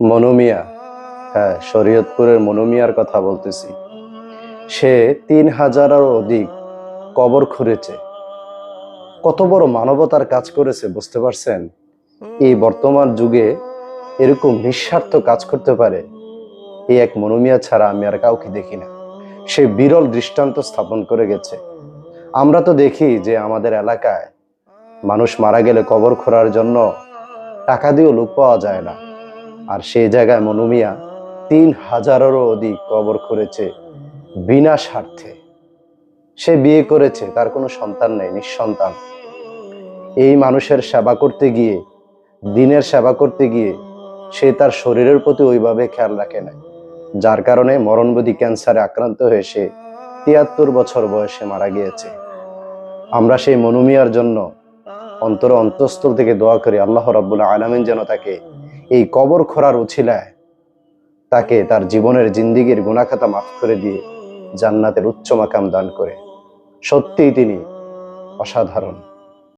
মনু মিয়া, হ্যাঁ, শরীয়তপুরের মনু মিয়ার কথা বলতেছি। সে ৩,০০০-এরও অধিক কবর খুঁড়েছে। কত বড় মানবতার কাজ করেছে বুঝতে পারছেন? এই বর্তমান যুগে এরকম নিঃস্বার্থ কাজ করতে পারে এই এক মনু মিয়া ছাড়া আমি আর কাউকে দেখি না। সে বিরল দৃষ্টান্ত স্থাপন করে গেছে। আমরা তো দেখি যে আমাদের এলাকায় মানুষ মারা গেলে কবর খোঁড়ার জন্য টাকা দিয়েও লোক পাওয়া যায় না, আর সেই জায়গায় মনু মিয়া ৩,০০০-এরও অধিক কবর খুঁড়েছে বিনা স্বার্থে। সে বিয়ে করেছে, তার কোনো সন্তান নেই, নিঃসন্তান। এই মানুষের সেবা করতে গিয়ে, দিনের সেবা করতে গিয়ে সে তার শরীরের প্রতি ওইভাবে খেয়াল রাখে না, যার কারণে মরণব্যাধি ক্যান্সারে আক্রান্ত হয়ে সে ৭৩ বছর বয়সে মারা গিয়েছে। আমরা সেই মনু মিয়ার জন্য অন্তঃস্থল থেকে দোয়া করি, আল্লাহ রাব্বুল আলামিন যেন তাকে এই কবর খোঁড়ার উছিলায় তাকে তার জীবনের জিন্দিগির গুনাহ খাতা মাফ করে দিয়ে জান্নাতের উচ্চ মাকাম দান করে। সত্যিই তিনি অসাধারণ।